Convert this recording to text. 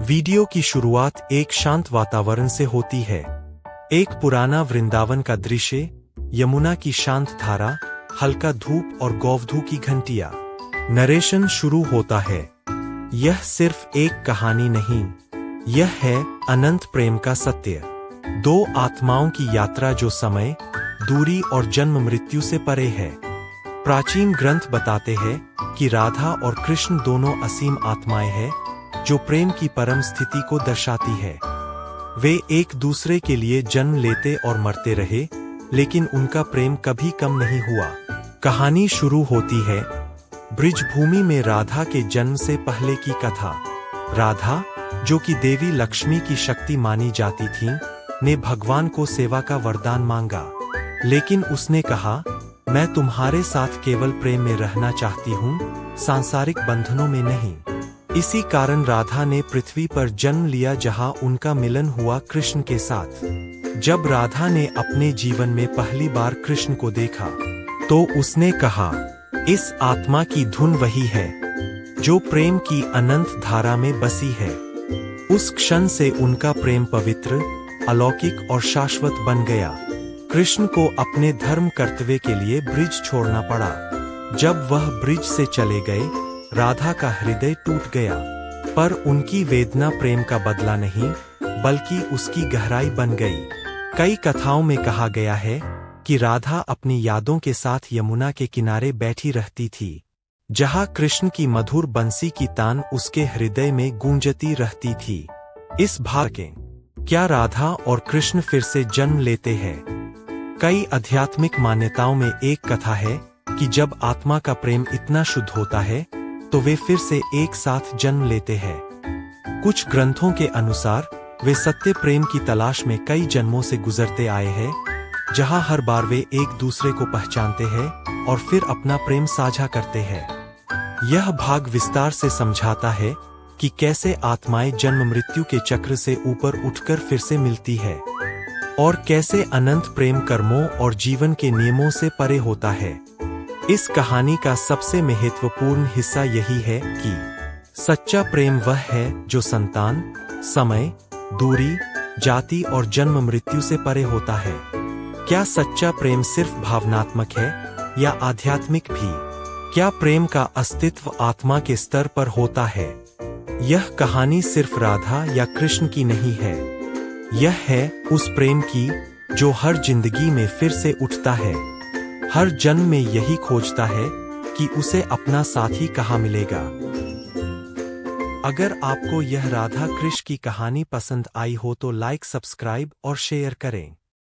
Video की शुरुआत एक शांत वातावरण से होती है। एक पुराना वृंदावन का दृश्य, यमुना की शांत धारा, हल्का धूप और गोवधू की घंटियां। नरेशन शुरू होता है। यह सिर्फ एक कहानी नहीं, यह है अनंत प्रेम का सत्य। दो आत्माओं की यात्रा जो समय, दूरी और जन्म मृत्यु से परे है। प्राचीन ग्रंथ बताते हैं कि राधा और कृष्ण दोनों असीम आत्माएं हैं जो प्रेम की परम स्थिति को दर्शाती है। वे एक दूसरे के लिए जन्म लेते और मरते रहे, लेकिन उनका प्रेम कभी कम नहीं हुआ। कहानी शुरू होती है ब्रिजभूमि में राधा के जन्म से पहले की कथा। राधा, जो कि देवी लक्ष्मी की शक्ति मानी जाती थी, ने भगवान को सेवा का वरदान मांगा, लेकिन उसने कहा, मैं तुम्हारे साथ केवल प्रेम में रहना चाहती हूँ, सांसारिक बंधनों में नहीं। इसी कारण राधा ने पृथ्वी पर जन्म लिया, जहाँ उनका मिलन हुआ कृष्ण के साथ। जब राधा ने अपने जीवन में पहली बार कृष्ण को देखा, तो उसने कहा, इस आत्मा की धुन वही है जो प्रेम की अनंत धारा में बसी है। उस क्षण से उनका प्रेम पवित्र, अलौकिक और शाश्वत बन गया। कृष्ण को अपने धर्म कर्तव्य के लिए ब्रिज छोड़ना पड़ा। जब वह ब्रिज से चले गए, राधा का हृदय टूट गया, पर उनकी वेदना प्रेम का बदला नहीं, बल्कि उसकी गहराई बन गई। कई कथाओं में कहा गया है कि राधा अपनी यादों के साथ यमुना के किनारे बैठी रहती थी, जहाँ कृष्ण की मधुर बंसी की तान उसके हृदय में गूंजती रहती थी। इस भाग के क्या राधा और कृष्ण फिर से जन्म लेते हैं? कई आध्यात्मिक मान्यताओं में एक कथा है कि जब आत्मा का प्रेम इतना शुद्ध होता है, तो वे फिर से एक साथ जन्म लेते हैं। कुछ ग्रंथों के अनुसार वे सत्य प्रेम की तलाश में कई जन्मों से गुजरते आए हैं, जहां हर बार वे एक दूसरे को पहचानते हैं और फिर अपना प्रेम साझा करते हैं। यह भाग विस्तार से समझाता है कि कैसे आत्माएं जन्म मृत्यु के चक्र से ऊपर उठकर फिर से मिलती है, और कैसे अनंत प्रेम कर्मों और जीवन के नियमों से परे होता है। इस कहानी का सबसे महत्वपूर्ण हिस्सा यही है कि सच्चा प्रेम वह है जो संतान, समय, दूरी, जाति और जन्म मृत्यु से परे होता है। क्या सच्चा प्रेम सिर्फ भावनात्मक है या आध्यात्मिक भी? क्या प्रेम का अस्तित्व आत्मा के स्तर पर होता है? यह कहानी सिर्फ राधा या कृष्ण की नहीं है, यह है उस प्रेम की जो हर जिंदगी में फिर से उठता है, हर जन्म में यही खोजता है कि उसे अपना साथी कहाँ मिलेगा। अगर आपको यह राधा कृष्ण की कहानी पसंद आई हो तो लाइक, सब्सक्राइब और शेयर करें।